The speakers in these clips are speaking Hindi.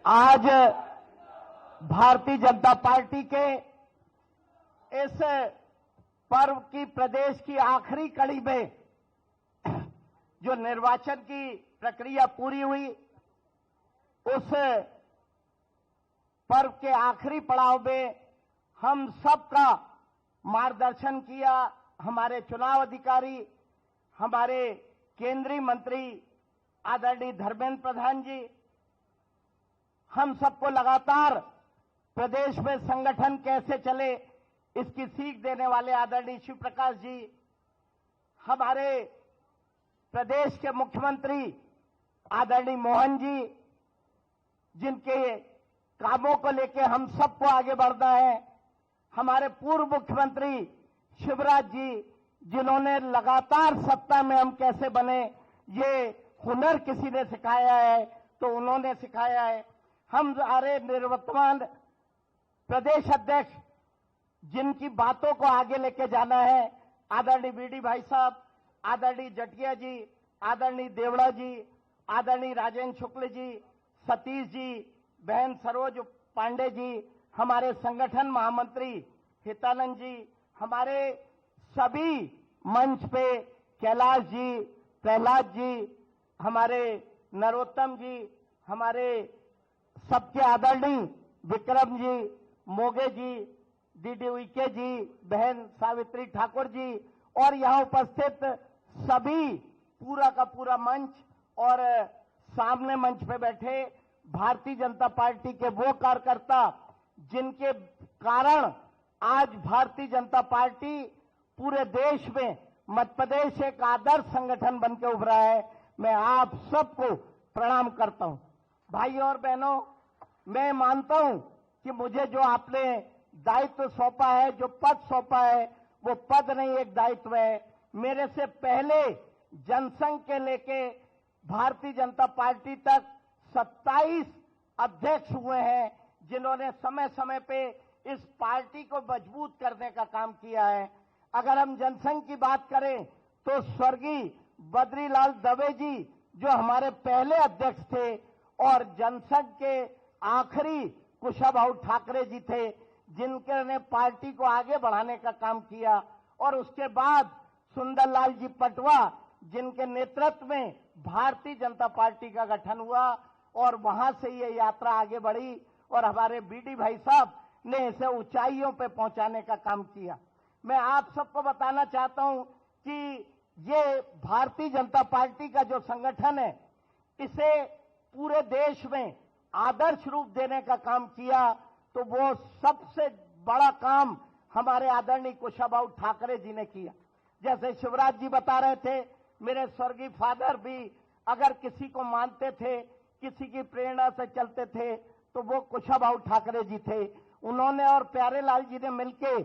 आज भारतीय जनता पार्टी के इस पर्व की प्रदेश की आखिरी कड़ी में जो निर्वाचन की प्रक्रिया पूरी हुई, उस पर्व के आखिरी पड़ाव में हम सबका मार्गदर्शन किया हमारे चुनाव अधिकारी, हमारे केंद्रीय मंत्री आदरणीय धर्मेंद्र प्रधान जी। हम सबको लगातार प्रदेश में संगठन कैसे चले इसकी सीख देने वाले आदरणीय शिव प्रकाश जी, हमारे प्रदेश के मुख्यमंत्री आदरणीय मोहन जी, जिनके कामों को लेकर हम सबको आगे बढ़ना है, हमारे पूर्व मुख्यमंत्री शिवराज जी, जिन्होंने लगातार सत्ता में हम कैसे बने ये हुनर किसी ने सिखाया है तो उन्होंने सिखाया है। हम हमारे निवर्तमान प्रदेश अध्यक्ष जिनकी बातों को आगे लेके जाना है, आदरणीय बीडी भाई साहब, आदरणीय जटिया जी, आदरणीय देवड़ा जी, आदरणीय राजेंद्र शुक्ल जी, सतीश जी, बहन सरोज पांडे जी, हमारे संगठन महामंत्री हितानंद जी, हमारे सभी मंच पे कैलाश जी, प्रहलाद जी, हमारे नरोत्तम जी, हमारे सबके आदरणीय विक्रम जी, मोगे जी, डीडी उइके जी, बहन सावित्री ठाकुर जी और यहां उपस्थित सभी पूरा का पूरा मंच और सामने मंच पे बैठे भारतीय जनता पार्टी के वो कार्यकर्ता जिनके कारण आज भारतीय जनता पार्टी पूरे देश में मध्य प्रदेश एक आदर्श संगठन बनकर उभरा है। मैं आप सबको प्रणाम करता हूं। भाइयों और बहनों, मैं मानता हूं कि मुझे जो आपने दायित्व सौंपा है, जो पद सौंपा है, वो पद नहीं एक दायित्व है। मेरे से पहले जनसंघ के लेके भारतीय जनता पार्टी तक 27 अध्यक्ष हुए हैं जिन्होंने समय समय पे इस पार्टी को मजबूत करने का काम किया है। अगर हम जनसंघ की बात करें तो स्वर्गीय बद्रीलाल दवे जी जो हमारे पहले अध्यक्ष थे और जनसंघ के आखिरी कुशाभाऊ ठाकरे जी थे जिनके पार्टी को आगे बढ़ाने का काम किया, और उसके बाद सुंदरलाल जी पटवा जिनके नेतृत्व में भारतीय जनता पार्टी का गठन हुआ और वहां से ये यात्रा आगे बढ़ी और हमारे बीडी भाई साहब ने इसे ऊंचाइयों पे पहुंचाने का काम किया। मैं आप सबको बताना चाहता हूं कि ये भारतीय जनता पार्टी का जो संगठन है, इसे पूरे देश में आदर्श रूप देने का काम किया तो वो सबसे बड़ा काम हमारे आदरणीय कुशाभाऊ ठाकरे जी ने किया। जैसे शिवराज जी बता रहे थे, मेरे स्वर्गीय फादर भी अगर किसी को मानते थे, किसी की प्रेरणा से चलते थे तो वो कुशाभाऊ ठाकरे जी थे। उन्होंने और प्यारेलाल जी ने मिलके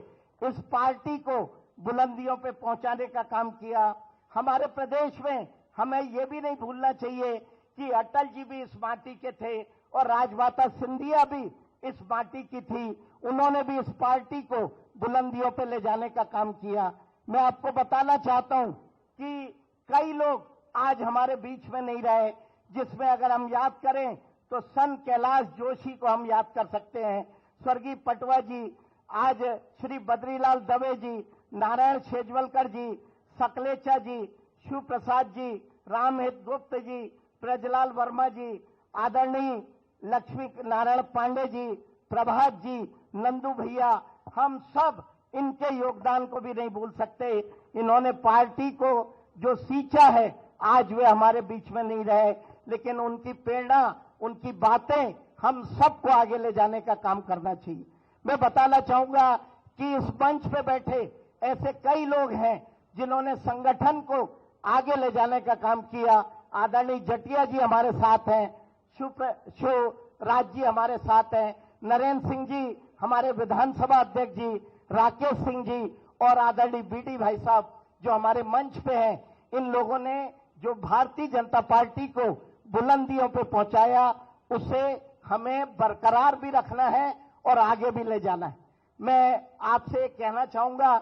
इस पार्टी को बुलंदियों पे पहुंचाने का काम किया। हमारे प्रदेश में हमें ये भी नहीं भूलना चाहिए कि अटल जी भी इस माटी के थे और राजमाता सिंधिया भी इस माटी की थी। उन्होंने भी इस पार्टी को बुलंदियों पे ले जाने का काम किया। मैं आपको बताना चाहता हूं कि कई लोग आज हमारे बीच में नहीं रहे, जिसमें अगर हम याद करें तो संत कैलाश जोशी को हम याद कर सकते हैं, स्वर्गीय पटवा जी, आज श्री बद्रीलाल दवे जी, नारायण शेजवलकर जी, सकलेचा जी, शिव प्रसाद जी, रामहित गुप्त जी, ब्रजलाल वर्मा जी, आदरणीय लक्ष्मी नारायण पांडे जी, प्रभात जी, नंदू भैया, हम सब इनके योगदान को भी नहीं भूल सकते। इन्होंने पार्टी को जो सींचा है, आज वे हमारे बीच में नहीं रहे, लेकिन उनकी प्रेरणा, उनकी बातें हम सबको आगे ले जाने का काम करना चाहिए। मैं बताना चाहूंगा कि इस मंच पे बैठे ऐसे कई लोग हैं जिन्होंने संगठन को आगे ले जाने का काम किया। आदरणीय जटिया जी हमारे साथ हैं, शिवराज जी हमारे साथ हैं, नरेंद्र सिंह जी हमारे विधानसभा अध्यक्ष जी, राकेश सिंह जी और आदरणीय बीडी भाई साहब जो हमारे मंच पे हैं। इन लोगों ने जो भारतीय जनता पार्टी को बुलंदियों पे पहुंचाया, उसे हमें बरकरार भी रखना है और आगे भी ले जाना है। मैं आपसे कहना चाहूंगा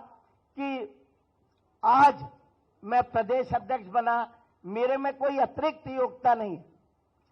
कि आज मैं प्रदेश अध्यक्ष बना, मेरे में कोई अतिरिक्त योग्यता नहीं,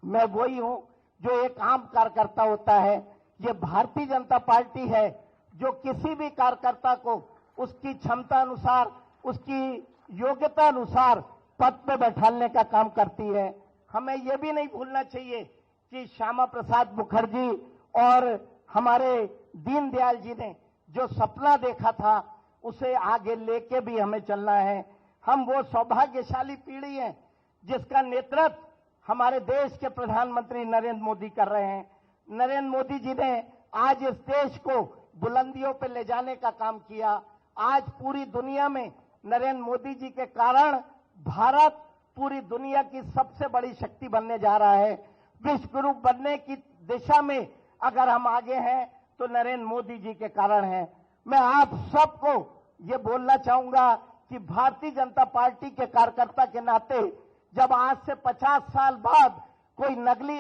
मैं वही हूं जो एक आम कार्यकर्ता होता है। ये भारतीय जनता पार्टी है जो किसी भी कार्यकर्ता को उसकी क्षमता अनुसार, उसकी योग्यता अनुसार पद पे बैठाने का काम करती है। हमें यह भी नहीं भूलना चाहिए कि श्यामा प्रसाद मुखर्जी और हमारे दीनदयाल जी ने जो सपना देखा था उसे आगे लेके भी हमें चलना है। हम वो सौभाग्यशाली पीढ़ी हैं जिसका नेतृत्व हमारे देश के प्रधानमंत्री नरेंद्र मोदी कर रहे हैं। नरेंद्र मोदी जी ने आज इस देश को बुलंदियों पर ले जाने का काम किया। आज पूरी दुनिया में नरेंद्र मोदी जी के कारण भारत पूरी दुनिया की सबसे बड़ी शक्ति बनने जा रहा है। विश्व गुरु बनने की दिशा में अगर हम आगे हैं तो नरेंद्र मोदी जी के कारण है। मैं आप सबको ये बोलना चाहूंगा कि भारतीय जनता पार्टी के कार्यकर्ता के नाते जब आज से 50 साल बाद कोई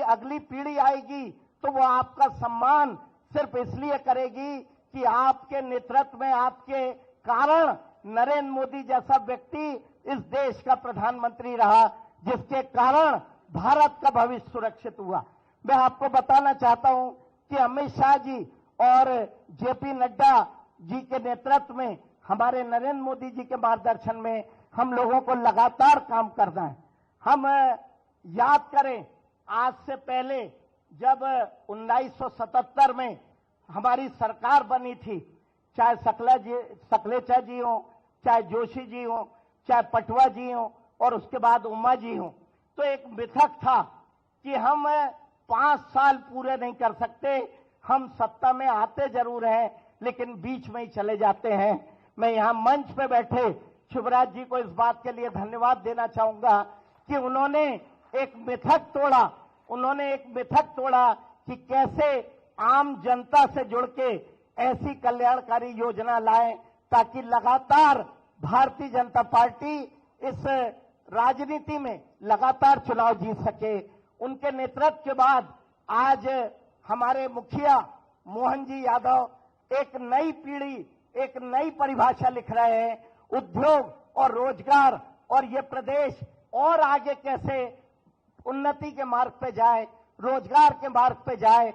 अगली पीढ़ी आएगी तो वो आपका सम्मान सिर्फ इसलिए करेगी कि आपके नेतृत्व में, आपके कारण नरेंद्र मोदी जैसा व्यक्ति इस देश का प्रधानमंत्री रहा, जिसके कारण भारत का भविष्य सुरक्षित हुआ। मैं आपको बताना चाहता हूं कि अमित शाह जी और जेपी नड्डा जी के नेतृत्व में, हमारे नरेंद्र मोदी जी के मार्गदर्शन में हम लोगों को लगातार काम करना है। हम याद करें, आज से पहले जब 1977 में हमारी सरकार बनी थी, चाहे सकलेचा जी हो, चाहे जोशी जी हो, चाहे पटवा जी हो और उसके बाद उमा जी हो, तो एक मिथक था कि हम 5 साल पूरे नहीं कर सकते, हम सत्ता में आते जरूर हैं लेकिन बीच में ही चले जाते हैं। मैं यहां मंच पे बैठे शिवराज जी को इस बात के लिए धन्यवाद देना चाहूंगा कि उन्होंने एक मिथक तोड़ा कि कैसे आम जनता से जुड़ के ऐसी कल्याणकारी योजना लाएं ताकि लगातार भारतीय जनता पार्टी इस राजनीति में लगातार चुनाव जीत सके। उनके नेतृत्व के बाद आज हमारे मुखिया मोहन जी यादव एक नई पीढ़ी, एक नई परिभाषा लिख रहे हैं उद्योग और रोजगार, और ये प्रदेश और आगे कैसे उन्नति के मार्ग पे जाए, रोजगार के मार्ग पे जाए।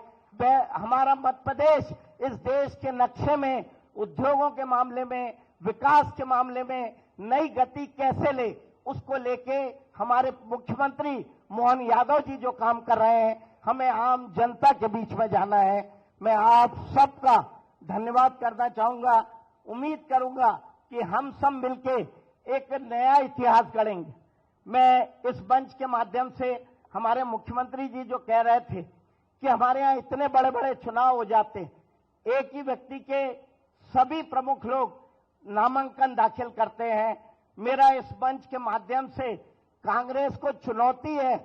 हमारा मध्य प्रदेश इस देश के नक्शे में उद्योगों के मामले में, विकास के मामले में नई गति कैसे ले, उसको लेके हमारे मुख्यमंत्री मोहन यादव जी जो काम कर रहे हैं, हमें आम जनता के बीच में जाना है। मैं आप सबका धन्यवाद करना चाहूंगा। उम्मीद करूंगा कि हम सब मिलके एक नया इतिहास गढ़ेंगे। मैं इस मंच के माध्यम से हमारे मुख्यमंत्री जी जो कह रहे थे कि हमारे यहाँ इतने बड़े बड़े चुनाव हो जाते, एक ही व्यक्ति के सभी प्रमुख लोग नामांकन दाखिल करते हैं। मेरा इस मंच के माध्यम से कांग्रेस को चुनौती है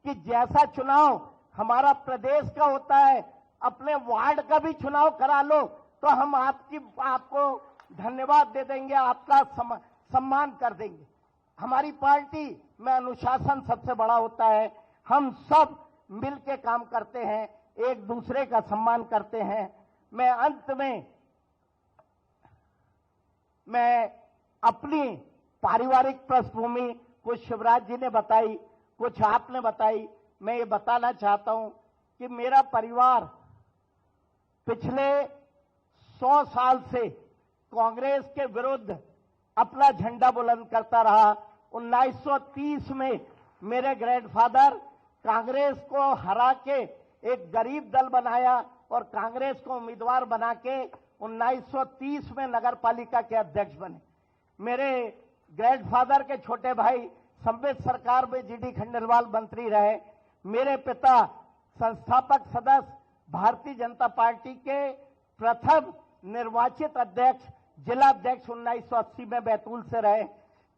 कि जैसा चुनाव हमारा प्रदेश का होता है, अपने वार्ड का भी चुनाव करा लो तो हम आपको धन्यवाद दे देंगे, आपका सम्मान कर देंगे। हमारी पार्टी में अनुशासन सबसे बड़ा होता है। हम सब मिल के काम करते हैं, एक दूसरे का सम्मान करते हैं। मैं अंत में अपनी पारिवारिक पृष्ठभूमि कुछ शिवराज जी ने बताई, कुछ आपने बताई। मैं ये बताना चाहता हूं कि मेरा परिवार पिछले 100 साल से कांग्रेस के विरुद्ध अपना झंडा बुलंद करता रहा। 1930 में मेरे ग्रैंडफादर कांग्रेस को हरा के एक गरीब दल बनाया और कांग्रेस को उम्मीदवार बना के 1930 में नगर पालिका के अध्यक्ष बने। मेरे ग्रैंडफादर के छोटे भाई संवित सरकार में जीडी खंडेलवाल मंत्री रहे। मेरे पिता संस्थापक सदस्य भारतीय जनता पार्टी के प्रथम निर्वाचित अध्यक्ष, जिला अध्यक्ष 1980 में बैतूल से रहे।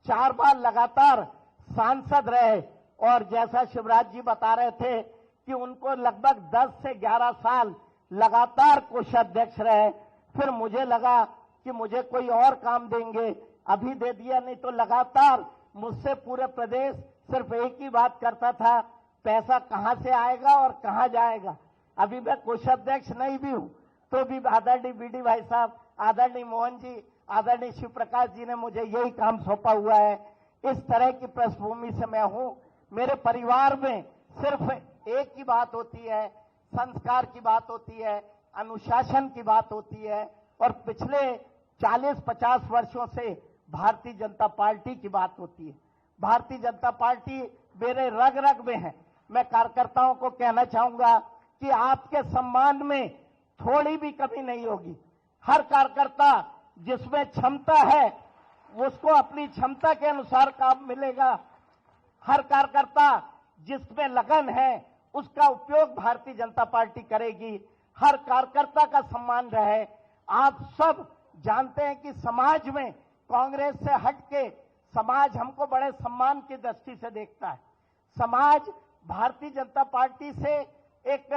4 बार लगातार सांसद रहे और जैसा शिवराज जी बता रहे थे कि उनको लगभग 10 से 11 साल लगातार कोषाध्यक्ष रहे। फिर मुझे लगा कि मुझे कोई और काम देंगे, अभी दे दिया, नहीं तो लगातार मुझसे पूरे प्रदेश सिर्फ एक ही बात करता था, पैसा कहां से आएगा और कहां जाएगा। अभी मैं कोषाध्यक्ष नहीं भी हूं तो भी आदरणीय बीडी भाई साहब, आदरणीय मोहन जी, आदरणीय शिव प्रकाश जी ने मुझे यही काम सौंपा हुआ है। इस तरह की पृष्ठभूमि से मैं हूं। मेरे परिवार में सिर्फ एक ही बात होती है, संस्कार की बात होती है, अनुशासन की बात होती है, और पिछले 40-50 वर्षों से भारतीय जनता पार्टी की बात होती है। भारतीय जनता पार्टी मेरे रग रग में है। मैं कार्यकर्ताओं को कहना चाहूंगा कि आपके सम्मान में थोड़ी भी कमी नहीं होगी। हर कार्यकर्ता जिसमें क्षमता है उसको अपनी क्षमता के अनुसार काम मिलेगा। हर कार्यकर्ता जिसमें लगन है उसका उपयोग भारतीय जनता पार्टी करेगी। हर कार्यकर्ता का सम्मान रहे। आप सब जानते हैं कि समाज में कांग्रेस से हटके समाज हमको बड़े सम्मान की दृष्टि से देखता है। समाज भारतीय जनता पार्टी से एक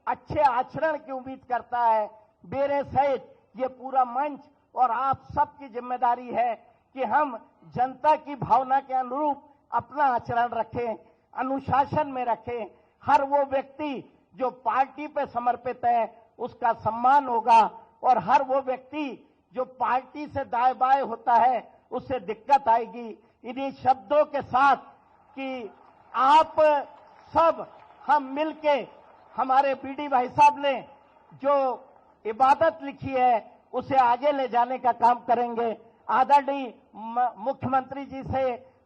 अच्छे आचरण की उम्मीद करता है। मेरे सहित ये पूरा मंच और आप सबकी जिम्मेदारी है कि हम जनता की भावना के अनुरूप अपना आचरण रखें, अनुशासन में रखें। हर वो व्यक्ति जो पार्टी पे समर्पित है उसका सम्मान होगा, और हर वो व्यक्ति जो पार्टी से दाएं बाएं होता है उससे दिक्कत आएगी। इन्हीं शब्दों के साथ कि आप सब हम मिलके हमारे बीडी भाई साहब ने जो इबादत लिखी है उसे आगे ले जाने का काम करेंगे। आदरणीय मुख्यमंत्री जी से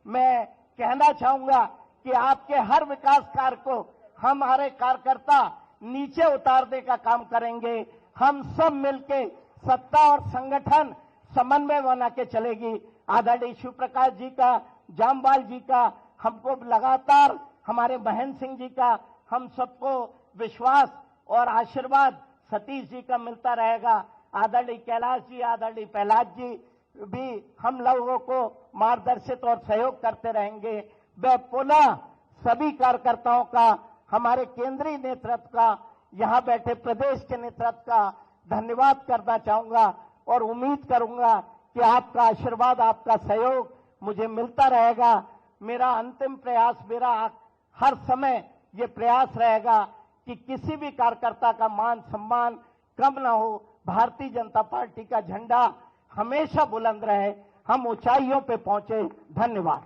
मैं कहना चाहूंगा कि आपके हर विकास कार्य को हमारे कार्यकर्ता नीचे उतारने का काम करेंगे। हम सब मिलके सत्ता और संगठन समन्वय बना के चलेगी। आदरणीय शिव प्रकाश जी का, जामवाल जी का, हमको लगातार हमारे महेंद्र सिंह जी का, हम सबको विश्वास और आशीर्वाद सतीश जी का मिलता रहेगा। आदरणीय कैलाश जी, आदरणीय प्रहलाद जी भी हम लोगों को मार्गदर्शित और सहयोग करते रहेंगे। मैं पुनः सभी कार्यकर्ताओं का, हमारे केंद्रीय नेतृत्व का, यहां बैठे प्रदेश के नेतृत्व का धन्यवाद करना चाहूंगा और उम्मीद करूंगा कि आपका आशीर्वाद, आपका सहयोग मुझे मिलता रहेगा। मेरा अंतिम प्रयास, मेरा हर समय ये प्रयास रहेगा कि किसी भी कार्यकर्ता का मान सम्मान कम ना हो। भारतीय जनता पार्टी का झंडा हमेशा बुलंद रहे, हम ऊंचाइयों पे पहुंचे। धन्यवाद।